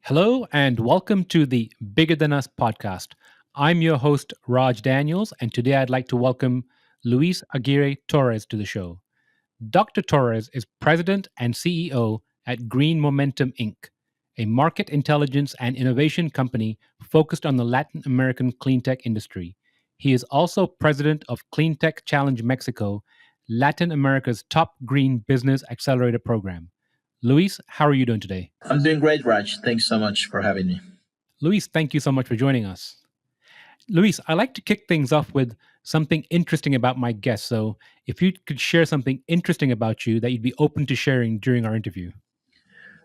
Hello, and welcome to the Bigger Than Us podcast. I'm your host, Raj Daniels, and today I'd like to welcome Luis Aguirre-Torres to the show. Dr. Torres is president and CEO at GreenMomentum Inc., a market intelligence and innovation company focused on the Latin American cleantech industry. He is also president of Cleantech Challenge Mexico, Latin America's top green business accelerator program. Luis, how are you doing today? I'm doing great, Raj. Thanks so much for having me. Luis, thank you so much for joining us. Luis, I like to kick things off with something interesting about my guest. So, if you could share something interesting about you that you'd be open to sharing during our interview.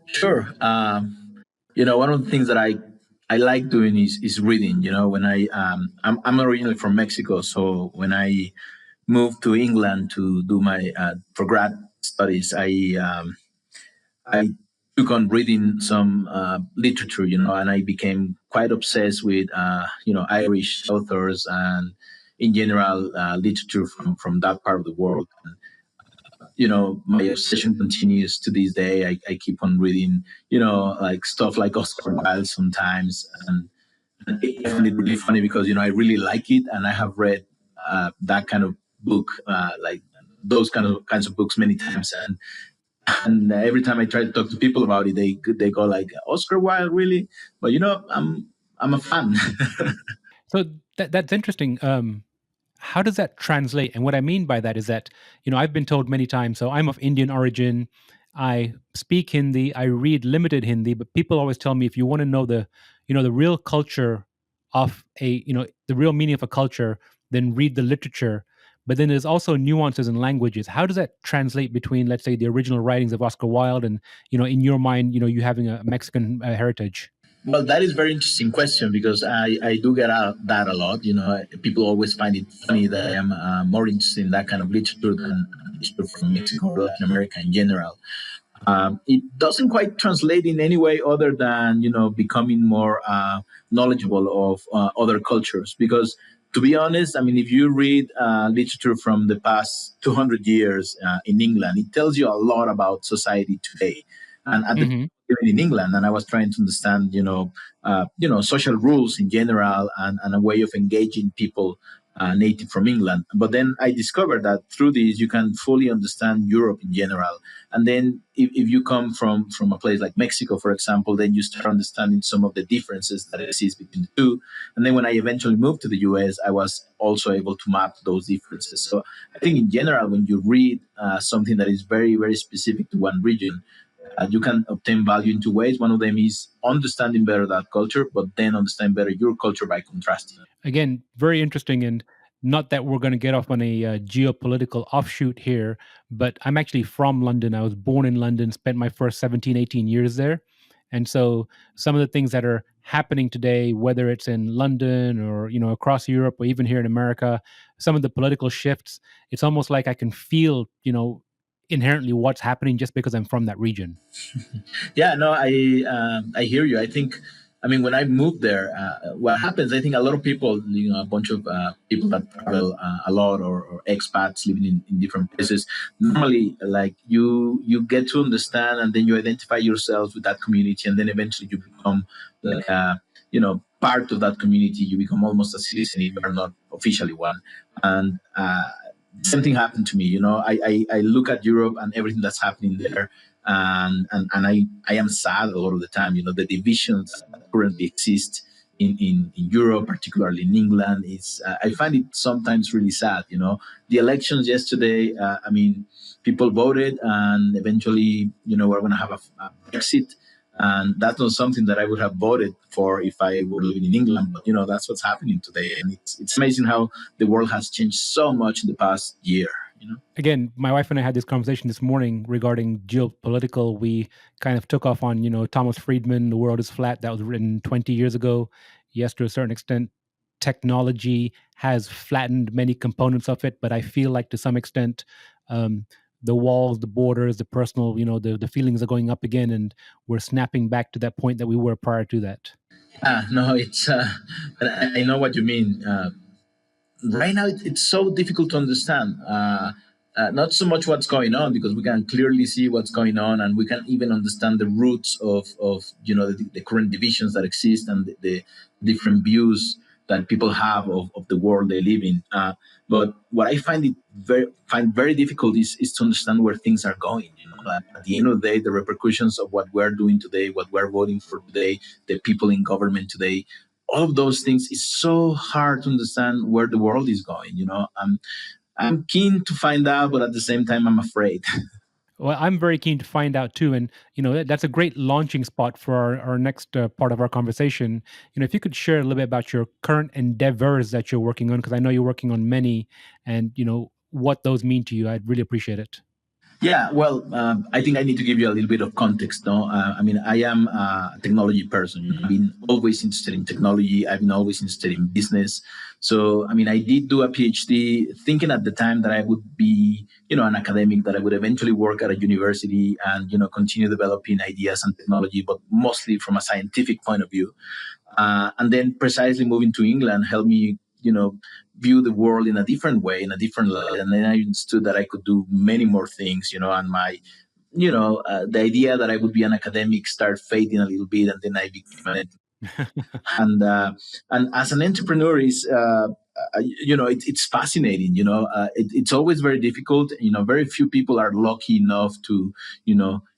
Sure. One of the things that I like doing is reading. When I'm originally from Mexico, so when I moved to England to do my for grad studies, I took on reading some literature, and I became quite obsessed with Irish authors and in general literature from that part of the world. My obsession continues to this day. I keep on reading, like stuff like Oscar Wilde sometimes. And I find it really funny because, I really like it. And I have read that kind of book, like those kinds of books many times. And every time I try to talk to people about it, they go like, Oscar Wilde, really? But, I'm a fan. So that's interesting. How does that translate? And what I mean by that is that I've been told many times. So I'm of Indian origin. I speak Hindi. I read limited Hindi, but people always tell me if you want to know the real culture of the real meaning of a culture, then read the literature. But then there's also nuances in languages. How does that translate between, let's say, the original writings of Oscar Wilde and in your mind, you having a Mexican heritage? Well, that is a very interesting question because I do get that a lot. People always find it funny that I am more interested in that kind of literature than literature from Mexico or Latin America in general. It doesn't quite translate in any way other than becoming more knowledgeable of other cultures. Because to be honest, I mean, if you read literature from the past 200 years in England, it tells you a lot about society today. And at the Hmm. living in England, and I was trying to understand, social rules in general and a way of engaging people native from England. But then I discovered that through this, you can fully understand Europe in general. And then if you come from a place like Mexico, for example, then you start understanding some of the differences that exist between the two. And then when I eventually moved to the US, I was also able to map those differences. So I think in general, when you read something that is very, very specific to one region, you can obtain value in two ways. One of them is understanding better that culture, but then understand better your culture by contrasting. Again, very interesting. And not that we're going to get off on a geopolitical offshoot here, but I'm actually from London. I was born in London, spent my first 17, 18 years there. And so some of the things that are happening today, whether it's in London or, across Europe or even here in America, some of the political shifts, it's almost like I can feel, inherently what's happening just because I'm from that region. Yeah, no, I hear you. I mean, when I moved there, what happens? I think a lot of people, a bunch of people that travel a lot or expats living in different places. Normally, like you get to understand, and then you identify yourself with that community, and then eventually you become like part of that community. You become almost a citizen if you're not officially one, and. Same thing happened to me. I look at Europe and everything that's happening there, and I am sad a lot of the time. The divisions that currently exist in Europe, particularly in England, is I find it sometimes really sad. The elections yesterday. I mean, people voted, and eventually, we're going to have a Brexit. And that's not something that I would have voted for if I were living in England. But that's what's happening today, and it's amazing how the world has changed so much in the past year. Again, my wife and I had this conversation this morning regarding geopolitical. We kind of took off on, Thomas Friedman, The World is Flat, that was written 20 years ago. Yes, to a certain extent, technology has flattened many components of it, but I feel like to some extent, um, the walls, the borders, the personal, the feelings are going up again, and we're snapping back to that point that we were prior to that. No, it's I know what you mean. Right now, it's so difficult to understand. not so much what's going on, because we can clearly see what's going on, and we can even understand the roots of the current divisions that exist, and the different views that people have of the world they live in. But what I find very difficult is to understand where things are going. At the end of the day, the repercussions of what we're doing today, what we're voting for today, the people in government today, all of those things is so hard to understand where the world is going. I'm keen to find out, but at the same time, I'm afraid. Well, I'm very keen to find out too, and that's a great launching spot for our next part of our conversation. If you could share a little bit about your current endeavors that you're working on, because I know you're working on many, and what those mean to you, I'd really appreciate it. Yeah, well, I think I need to give you a little bit of context. No, I mean, I am a technology person. I've been always interested in technology. I've been always interested in business. So, I mean, I did do a PhD, thinking at the time that I would be, an academic, that I would eventually work at a university and, continue developing ideas and technology, but mostly from a scientific point of view. And then precisely moving to England helped me, view the world in a different way, in a different light. And then I understood that I could do many more things, and the idea that I would be an academic started fading a little bit, and then I became an and and as an entrepreneur is it's fascinating. It's always very difficult. Very few people are lucky enough to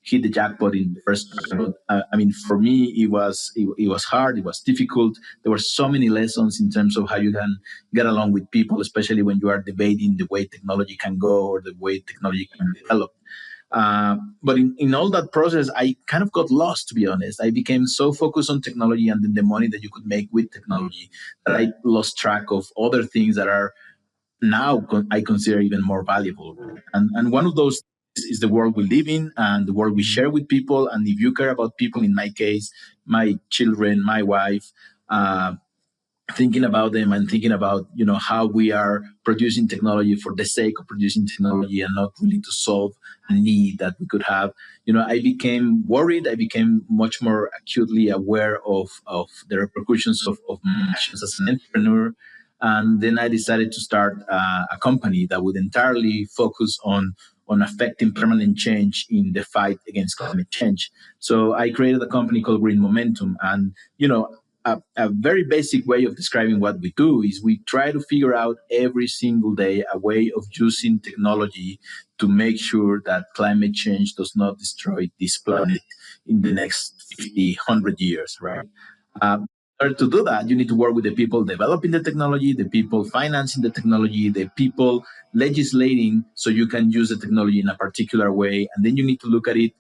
hit the jackpot in the first try. But I mean, for me, it was hard, it was difficult. There were so many lessons in terms of how you can get along with people, especially when you are debating the way technology can go or the way technology can develop. But in all that process, I kind of got lost, to be honest. I became so focused on technology and the money that you could make with technology that I lost track of other things that are now I consider even more valuable. And one of those is the world we live in and the world we Mhm. share with people. And if you care about people, in my case, my children, my wife, thinking about them and thinking about how we are producing technology for the sake of producing technology and not really to solve a need that we could have. I became worried. I became much more acutely aware of the repercussions of my actions as an entrepreneur. And then I decided to start a company that would entirely focus on affecting permanent change in the fight against climate change. So I created a company called GreenMomentum. And a very basic way of describing what we do is we try to figure out every single day a way of using technology to make sure that climate change does not destroy this planet in the next 50, 100 years, right? In order to do that, you need to work with the people developing the technology, the people financing the technology, the people legislating so you can use the technology in a particular way. And then you need to look at it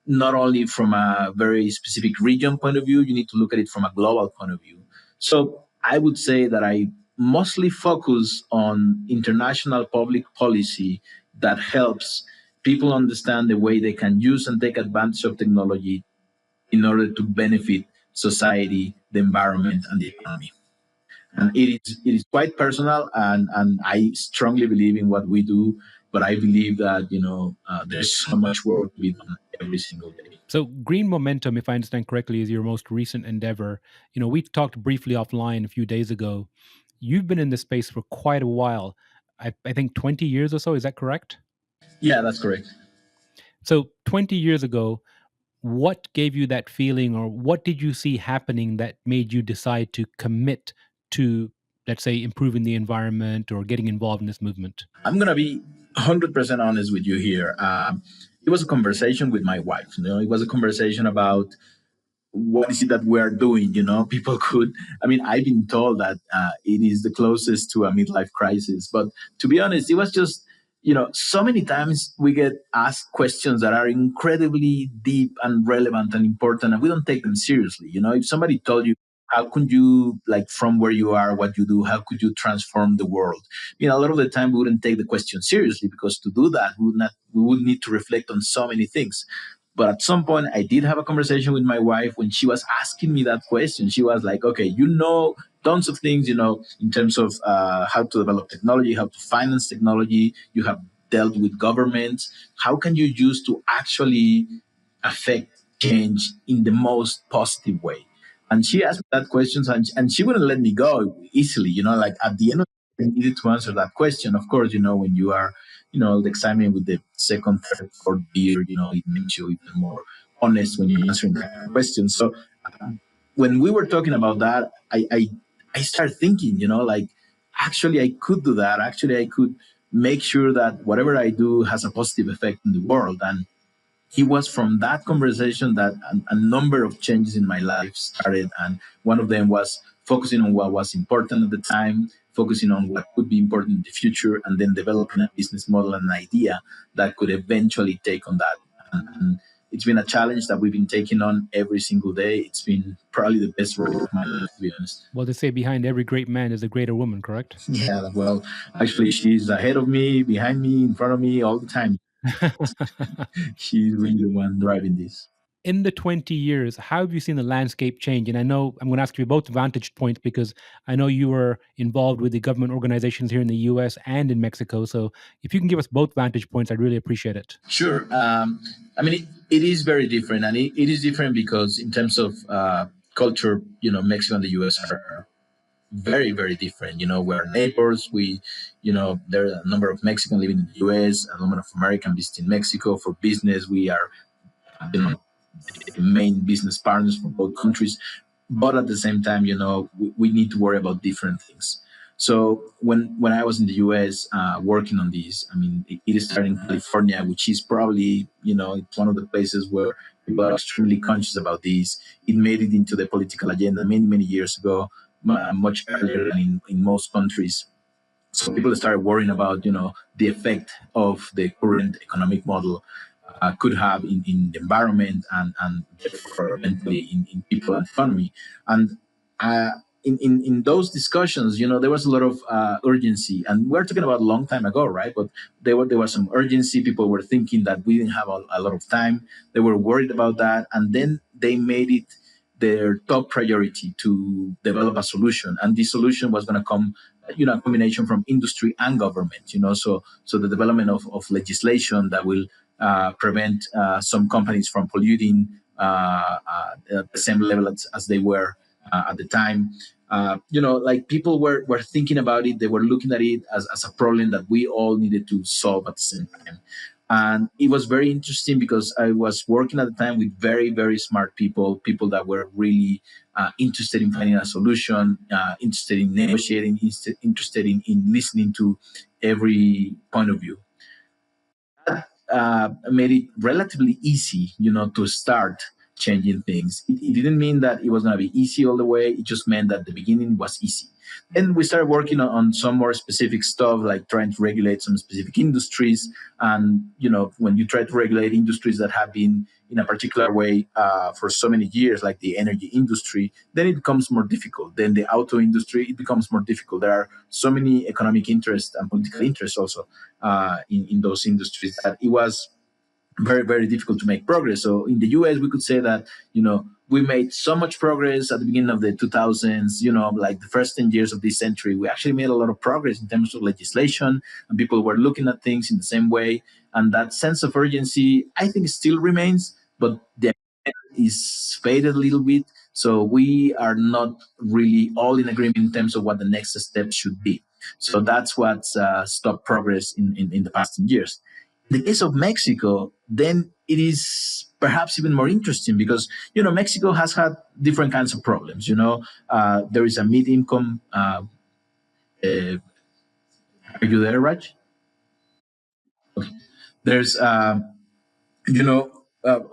not only from a very specific region point of view, you need to look at it from a global point of view. So I would say that I mostly focus on international public policy that helps people understand the way they can use and take advantage of technology in order to benefit society, the environment, and the economy. And it is quite personal, and I strongly believe in what we do, but I believe that there's so much work to be done every single day. So, Green Momentum, if I understand correctly, is your most recent endeavor. We talked briefly offline a few days ago. You've been in this space for quite a while. I think 20 years or so. Is that correct? Yeah, that's correct. So, 20 years ago, what gave you that feeling, or what did you see happening that made you decide to commit to, let's say, improving the environment or getting involved in this movement? I'm gonna be 100% honest with you here. It was a conversation with my wife. It was a conversation about what is it that we are doing. People could. I mean, I've been told that it is the closest to a midlife crisis, but to be honest, it was just so many times we get asked questions that are incredibly deep and relevant and important, and we don't take them seriously. If somebody told you, how could you, like, from where you are, what you do, how could you transform the world? A lot of the time we wouldn't take the question seriously, because to do that we would need to reflect on so many things. But at some point, I did have a conversation with my wife when she was asking me that question. She was like, okay, tons of things, in terms of how to develop technology, how to finance technology. You have dealt with governments. How can you use to actually affect change in the most positive way? And she asked me that question, and she wouldn't let me go easily. Like, at the end of I needed to answer that question. Of course, when you are, examining with the second, third, fourth beer, it makes you even more honest when you're answering that kind of question. So when we were talking about that, I started thinking, like actually I could do that. Actually, I could make sure that whatever I do has a positive effect in the world. And it was from that conversation that a number of changes in my life started. And one of them was focusing on what was important at the time, focusing on what could be important in the future, and then developing a business model and an idea that could eventually take on that. And it's been a challenge that we've been taking on every single day. It's been probably the best role of my life, to be honest. Well, they say behind every great man is a greater woman, correct? Yeah, well, actually, she's ahead of me, behind me, in front of me all the time. She's really the one driving this. In the 20 years, how have you seen the landscape change? And I know I'm going to ask you both vantage points because I know you were involved with the government organizations here in the US and in Mexico. So if you can give us both vantage points, I'd really appreciate it. Sure. I mean, it is very different, and it is different because in terms of culture, Mexico and the U.S. are very, very different. We're neighbors. There are a number of Mexicans living in the U.S., a number of Americans visiting Mexico for business. We are, the main business partners for both countries. But at the same time, we need to worry about different things. So when I was in the US working on this, I mean, it started in California, which is probably, it's one of the places where people are extremely conscious about this. It made it into the political agenda many, many years ago, much earlier than in most countries. So people started worrying about, the effect of the current economic model could have in the environment and therefore eventually in people and economy. And uh, in those discussions, there was a lot of urgency, and we're talking about a long time ago, right? But there was some urgency. People were thinking that we didn't have a lot of time. They were worried about that, and then they made it their top priority to develop a solution, and this solution was going to come, a combination from industry and government. So the development of legislation that will prevent some companies from polluting at the same level as they were at the time. Like people were thinking about it, they were looking at it as a problem that we all needed to solve at the same time. And it was very interesting because I was working at the time with very, very smart people that were really interested in finding a solution, interested in negotiating, interested in listening to every point of view. Made it relatively easy, to start changing things. It didn't mean that it was going to be easy all the way. It just meant that the beginning was easy. Then we started working on some more specific stuff, like trying to regulate some specific industries. And when you try to regulate industries that have been in a particular way for so many years, like the energy industry, then it becomes more difficult. Then the auto industry, it becomes more difficult. There are so many economic interests and political interests also in those industries that it was very, very difficult to make progress. So in the US, we could say that, we made so much progress at the beginning of the 2000s, like the first 10 years of this century. We actually made a lot of progress in terms of legislation, and people were looking at things in the same way. And that sense of urgency, I think, still remains, but the is faded a little bit. So we are not really all in agreement in terms of what the next step should be. So that's what's stopped progress in the past years. In the case of Mexico, then it is perhaps even more interesting because Mexico has had different kinds of problems. There is a mid-income. Uh, are you there, Raj? There's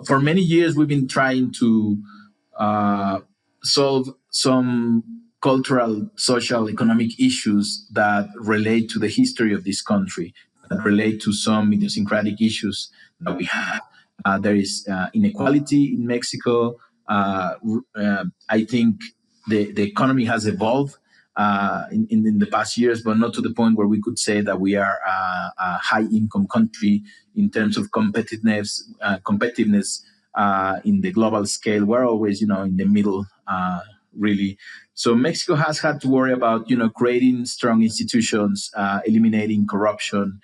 for many years we've been trying to uh, solve some cultural, social, economic issues that relate to the history of this country, that relate to some idiosyncratic issues that we have. There is inequality in Mexico. I think the economy has evolved in the past years, but not to the point where we could say that we are a high income country in terms of competitiveness in the global scale. We're always, in the middle, really. So Mexico has had to worry about, creating strong institutions, eliminating corruption,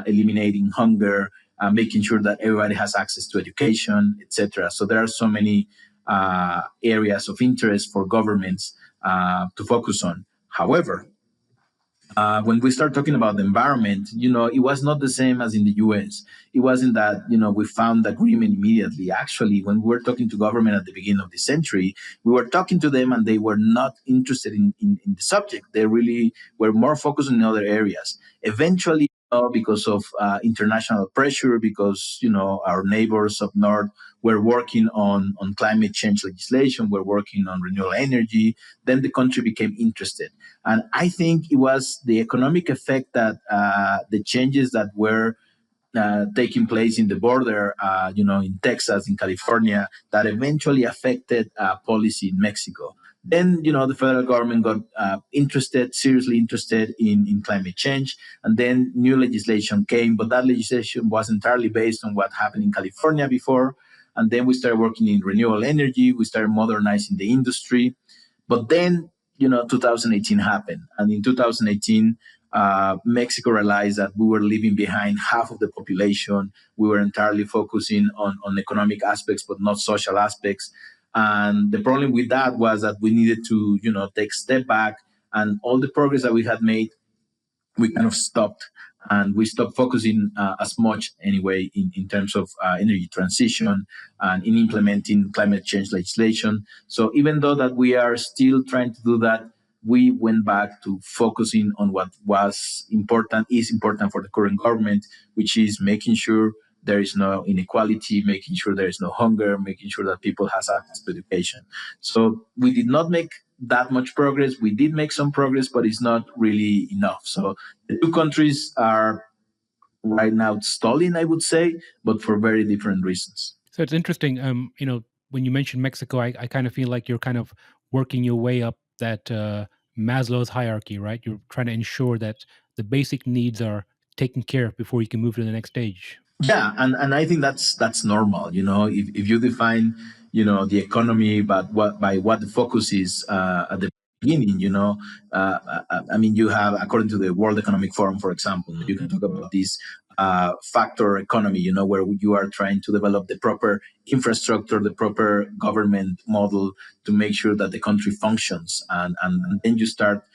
eliminating hunger, making sure that everybody has access to education, etc. So there are so many areas of interest for governments to focus on. However, When we start talking about the environment, it was not the same as in the US. It wasn't that, we found agreement immediately. Actually, when we were talking to government at the beginning of the century, we were talking to them and they were not interested in the subject. They really were more focused in other areas. Eventually, because of international pressure, because, our neighbors up north were working on climate change legislation, were working on renewable energy, then the country became interested. And I think it was the economic effect that the changes that were taking place in the border, in Texas, in California, that eventually affected policy in Mexico. Then, the federal government got seriously interested in climate change. And then new legislation came, but that legislation was entirely based on what happened in California before. And then we started working in renewable energy. We started modernizing the industry. But then, 2018 happened. And in 2018, Mexico realized that we were leaving behind half of the population. We were entirely focusing on economic aspects, but not social aspects. And the problem with that was that we needed to, take a step back, and all the progress that we had made, we kind of stopped, and we stopped focusing as much anyway in terms of energy transition and in implementing climate change legislation. So even though that we are still trying to do that, we went back to focusing on what is important for the current government, which is making sure there is no inequality, making sure there is no hunger, making sure that people has access to education. So we did not make that much progress. We did make some progress, but it's not really enough. So the two countries are right now stalling, I would say, but for very different reasons. So it's interesting. When you mention Mexico, I kind of feel like you're kind of working your way up that Maslow's hierarchy, right? You're trying to ensure that the basic needs are taken care of before you can move to the next stage. Yeah, and I think that's normal. If you define, the economy, but what the focus is at the beginning, I mean, you have, according to the World Economic Forum, for example, you can talk about this factor economy, where you are trying to develop the proper infrastructure, the proper government model to make sure that the country functions, and then you start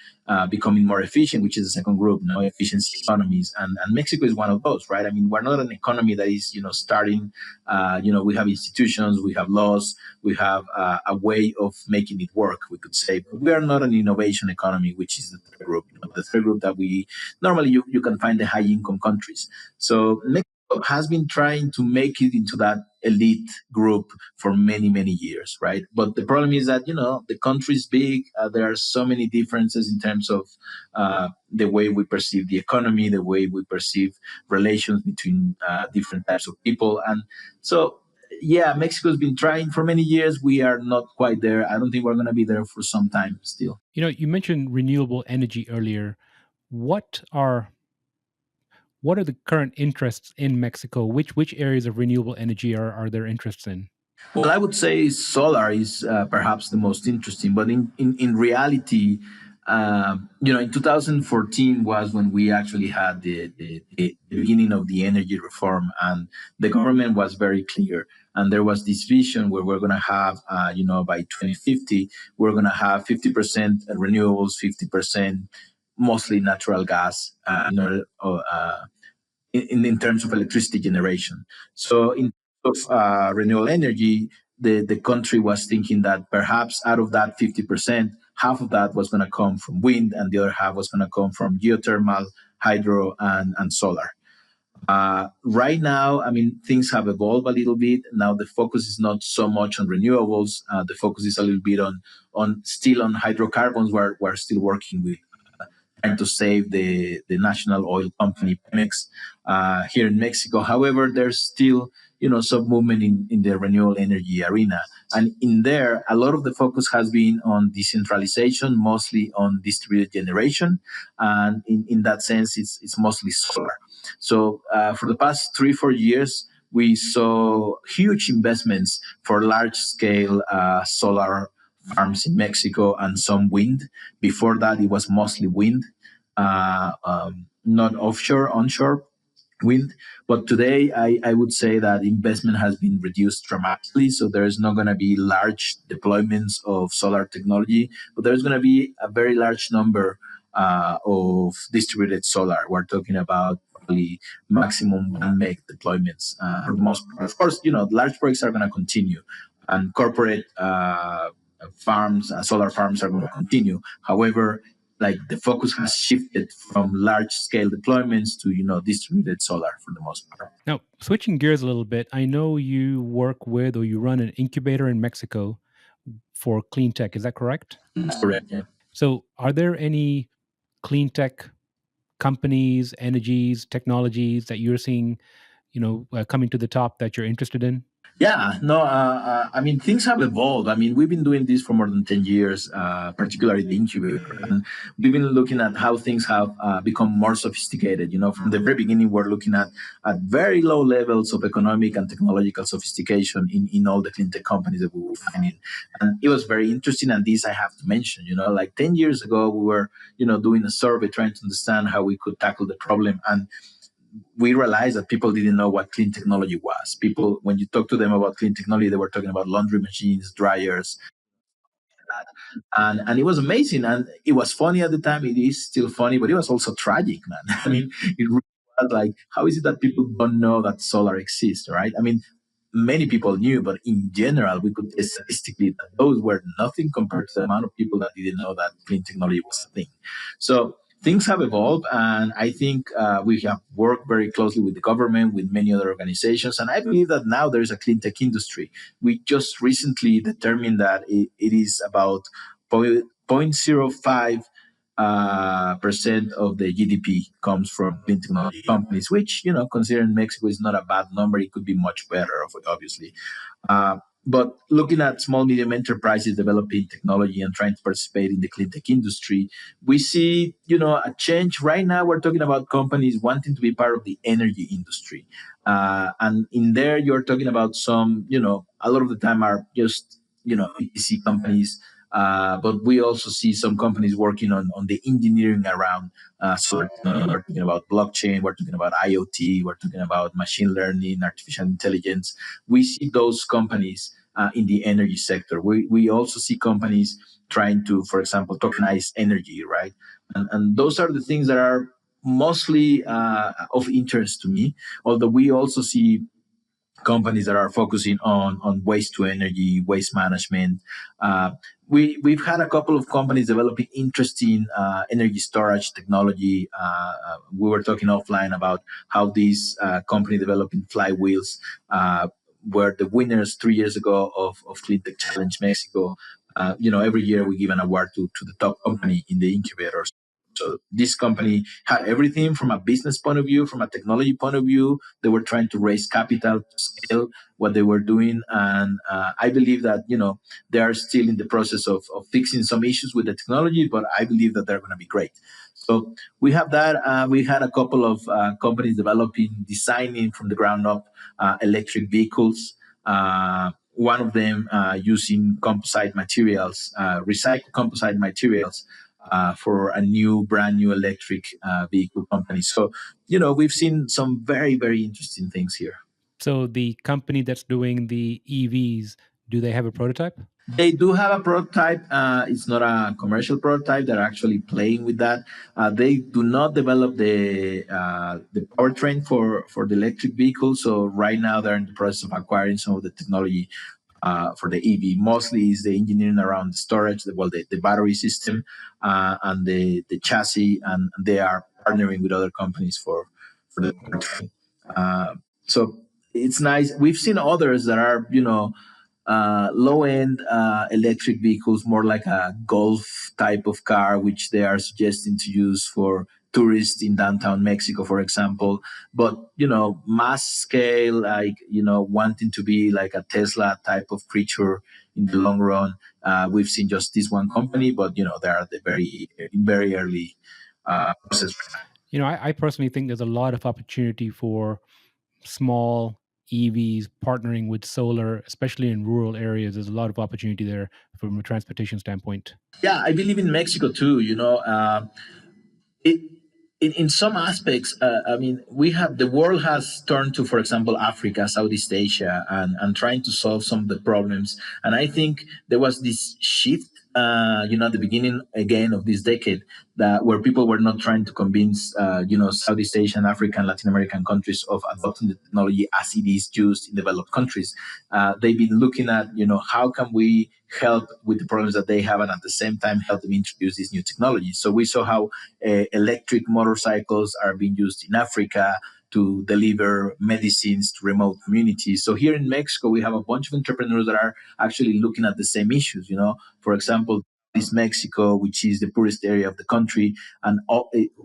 becoming more efficient, which is the second group, efficiency economies. And Mexico is one of those, right? I mean, we're not an economy that is, starting, we have institutions, we have laws, we have a way of making it work, we could say. But we are not an innovation economy, which is the third group. The third group that we normally you can find the high income countries. So Mexico has been trying to make it into that elite group for many, many years, right? But the problem is that, the country is big. There are so many differences in terms of the way we perceive the economy, the way we perceive relations between different types of people. And so, yeah, Mexico's been trying for many years. We are not quite there. I don't think we're going to be there for some time still. You mentioned renewable energy earlier. What are what are the current interests in Mexico? Which areas of renewable energy are there interests in? Well, I would say solar is perhaps the most interesting, but in reality, in 2014 was when we actually had the beginning of the energy reform, and the government was very clear. And there was this vision where we're going to have, by 2050, we're going to have 50% renewables, 50% mostly natural gas, in terms of electricity generation. So in terms of renewable energy, the country was thinking that perhaps out of that 50%, half of that was going to come from wind and the other half was going to come from geothermal, hydro, and solar. Right now, I mean, things have evolved a little bit. Now the focus is not so much on renewables. The focus is a little bit on still on hydrocarbons. We're still working with trying to save the national oil company Pemex here in Mexico. However, there's still some movement in the renewable energy arena, and in there, a lot of the focus has been on decentralization, mostly on distributed generation, and in that sense, it's mostly solar. So for the past 3-4 years. We saw huge investments for large scale solar farms in Mexico and some wind. Before that, it was mostly wind, not offshore, onshore. wind. But today, I would say that investment has been reduced dramatically. So there's not going to be large deployments of solar technology, but there's going to be a very large number of distributed solar. We're talking about probably maximum 1 meg deployments for the most part. Of course, large projects are going to continue, and corporate farms, solar farms are going to continue. However, like the focus has shifted from large scale deployments to distributed solar for the most part. Now, switching gears a little bit, I know you work with or you run an incubator in Mexico for clean tech. Is that correct? That's correct. Yeah. So, are there any clean tech companies, energies, technologies that you're seeing, coming to the top that you're interested in? Yeah, no, I mean, things have evolved. I mean, we've been doing this for more than 10 years, particularly the incubator. And we've been looking at how things have become more sophisticated. From the very beginning, we're looking at very low levels of economic and technological sophistication in all the clean tech companies that we were finding. And it was very interesting. And this I have to mention, like 10 years ago, we were, doing a survey trying to understand how we could tackle the problem. And we realized that people didn't know what clean technology was. People, when you talk to them about clean technology, they were talking about laundry machines, dryers, and it was amazing, and it was funny at the time. It is still funny, but it was also tragic, man. I mean, it really was like, how is it that people don't know that solar exists, right? I mean, many people knew, but in general, we could say statistically that those were nothing compared to the amount of people that didn't know that clean technology was a thing. So things have evolved, and I think we have worked very closely with the government, with many other organizations, and I believe that now there is a clean tech industry. We just recently determined that it is about 0.05 percent of the GDP comes from clean technology companies, which, considering Mexico is not a bad number, it could be much better, obviously. But looking at small, medium enterprises developing technology and trying to participate in the clean tech industry, we see, a change. Right now, we're talking about companies wanting to be part of the energy industry. And in there, you're talking about some, a lot of the time are just, EPC companies. But we also see some companies working on the engineering around solar. We're talking about blockchain, we're talking about IoT, we're talking about machine learning, artificial intelligence. We see those companies in the energy sector. We also see companies trying to, for example, tokenize energy, right? And those are the things that are mostly of interest to me. Although we also see companies that are focusing on waste to energy, waste management. Uh, we've had a couple of companies developing interesting energy storage technology. We were talking offline about how these company developing flywheels were the winners 3 years ago of Clean Tech Challenge Mexico. Every year we give an award to the top company in the incubators. So this company had everything from a business point of view, from a technology point of view. They were trying to raise capital to scale what they were doing, and I believe that they are still in the process of fixing some issues with the technology, but I believe that they're going to be great. So we have that. We had a couple of companies developing, designing from the ground up electric vehicles. One of them using composite materials, recycled composite materials for a brand new electric vehicle company. So, we've seen some very, very interesting things here. So, the company that's doing the EVs, do they have a prototype? They do have a prototype. It's not a commercial prototype. They're actually playing with that. They do not develop the powertrain for the electric vehicle. So right now they're in the process of acquiring some of the technology for the EV. Mostly is the engineering around the storage, the battery system, and the chassis, and they are partnering with other companies for the powertrain. So it's nice. We've seen others that are low end electric vehicles, more like a golf type of car, which they are suggesting to use for tourists in downtown Mexico, for example. But, mass scale, like, wanting to be like a Tesla type of creature in the long run. We've seen just this one company, but, they are the very early process. I personally think there's a lot of opportunity for small EVs partnering with solar, especially in rural areas. There's a lot of opportunity there from a transportation standpoint. Yeah, I believe in Mexico too. It. in some aspects, I mean, we have the world has turned to, for example, Africa, Southeast Asia, and trying to solve some of the problems. And I think there was this shift, at the beginning again of this decade, that where people were not trying to convince, Southeast Asian, African, Latin American countries of adopting the technology as it is used in developed countries. They've been looking at, how can we help with the problems that they have, and at the same time help them introduce these new technologies. So we saw how electric motorcycles are being used in Africa to deliver medicines to remote communities. So here in Mexico, we have a bunch of entrepreneurs that are actually looking at the same issues. For example, is Mexico, which is the poorest area of the country, and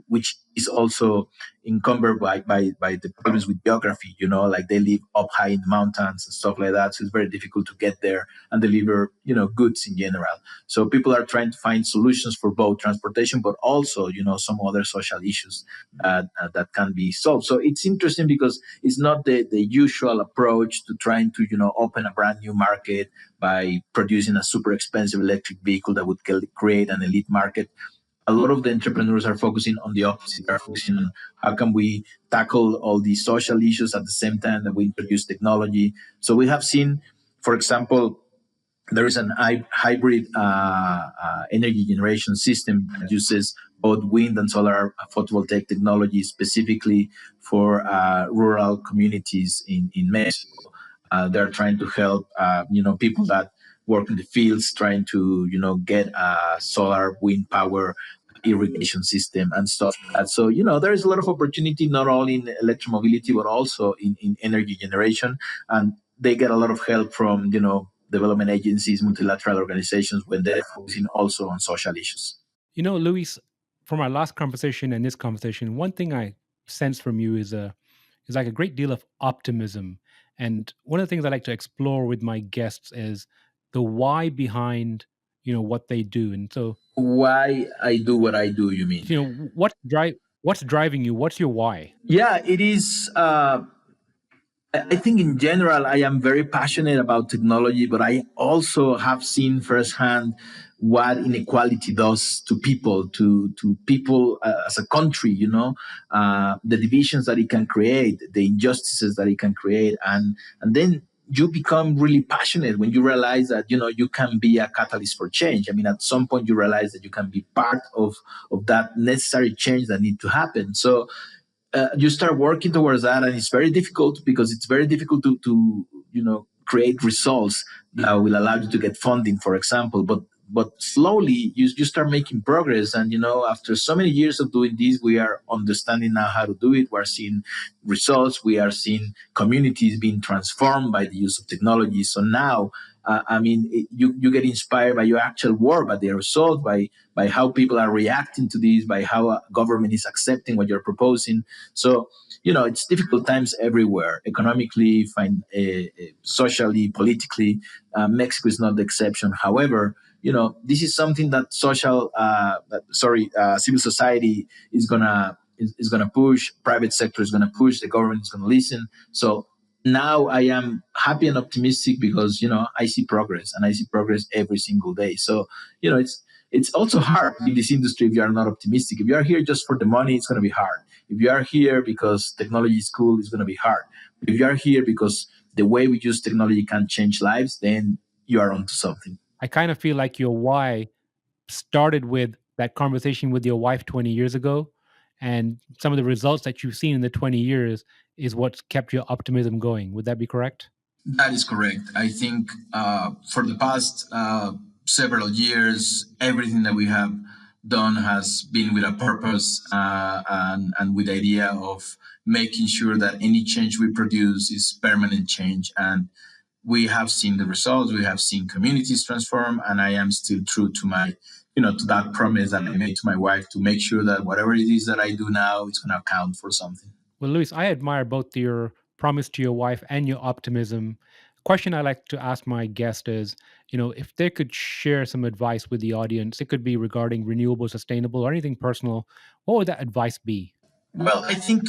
which is also encumbered by the problems with geography. Like they live up high in the mountains and stuff like that, so it's very difficult to get there and deliver goods in general. So people are trying to find solutions for both transportation, but also some other social issues that can be solved. So it's interesting because it's not the usual approach to trying to open a brand new market by producing a super expensive electric vehicle that would create an elite market. A lot of the entrepreneurs are focusing on the opposite. They're focusing on how can we tackle all these social issues at the same time that we introduce technology. So we have seen, for example, there is an hybrid energy generation system that uses both wind and solar photovoltaic technology specifically for rural communities in Mexico. They're trying to help, people that work in the fields, trying to, get solar, wind power, irrigation system and stuff like that. So, there is a lot of opportunity not only in electromobility, but also in energy generation. And they get a lot of help from, development agencies, multilateral organizations when they're focusing also on social issues. Luis, from our last conversation and this conversation, one thing I sense from you is like a great deal of optimism. And one of the things I like to explore with my guests is the why behind what they do. And so, Why I do what I do, you mean? what's driving you? What's your why? Yeah, it is. I think in general, I am very passionate about technology, but I also have seen firsthand what inequality does to people, to people as a country. The divisions that it can create, the injustices that it can create, and then you become really passionate when you realize that you can be a catalyst for change. I mean, at some point you realize that you can be part of that necessary change that need to happen. So you start working towards that, and it's very difficult because it's very difficult to create results that will allow you to get funding, for example. But slowly you start making progress, and after so many years of doing this, we are understanding now how to do it. We're seeing results. We are seeing communities being transformed by the use of technology. So now, I mean, you get inspired by your actual work, by the result, by how people are reacting to this, by how a government is accepting what you're proposing. So, it's difficult times everywhere, economically, socially, politically. Mexico is not the exception. However, this is something that civil society is gonna push. Private sector is gonna push. The government is gonna listen. So now I am happy and optimistic because I see progress, and I see progress every single day. So it's also hard in this industry if you are not optimistic. If you are here just for the money, it's going to be hard. If you are here because technology is cool, it's going to be hard. But if you are here because the way we use technology can change lives, then you are onto something. I kind of feel like your why started with that conversation with your wife 20 years ago. And some of the results that you've seen in the 20 years is what's kept your optimism going. Would that be correct? That is correct. I think for the past several years, everything that we have done has been with a purpose and with the idea of making sure that any change we produce is permanent change. And we have seen the results. We have seen communities transform, and I am still true to to that promise that I made to my wife to make sure that whatever it is that I do now, it's going to count for something. Well, Luis, I admire both your promise to your wife and your optimism. Question I like to ask my guest is, if they could share some advice with the audience, it could be regarding renewable, sustainable, or anything personal. What would that advice be? Well, I think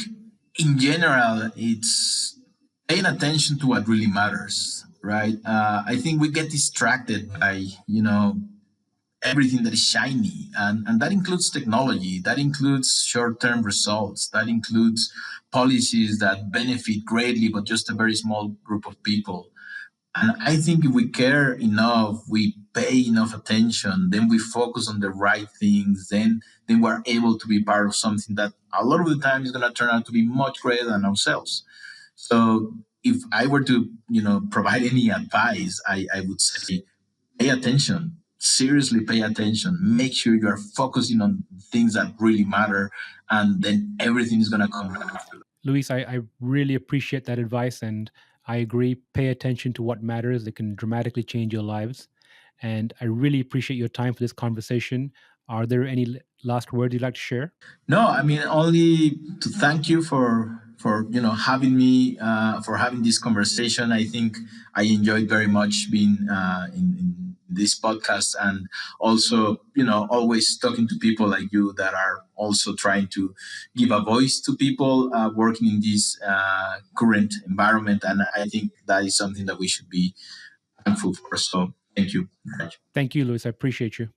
in general, it's paying attention to what really matters, right? I think we get distracted by, everything that is shiny. And that includes technology, that includes short term results, that includes policies that benefit greatly, but just a very small group of people. And I think if we care enough, we pay enough attention, then we focus on the right things, then we're able to be part of something that a lot of the time is going to turn out to be much greater than ourselves. So if I were to, provide any advice, I would say pay attention. Seriously, pay attention. Make sure you are focusing on things that really matter, and then everything is going to come right after. Luis, I really appreciate that advice, and I agree. Pay attention to what matters. It can dramatically change your lives. And I really appreciate your time for this conversation. Are there any last words you'd like to share? No, I mean only to thank you for having me, for having this conversation. I think I enjoyed very much being in this podcast, and also always talking to people like you that are also trying to give a voice to people working in this current environment. And I think that is something that we should be thankful for. So thank you. Thank you, Luis. I appreciate you.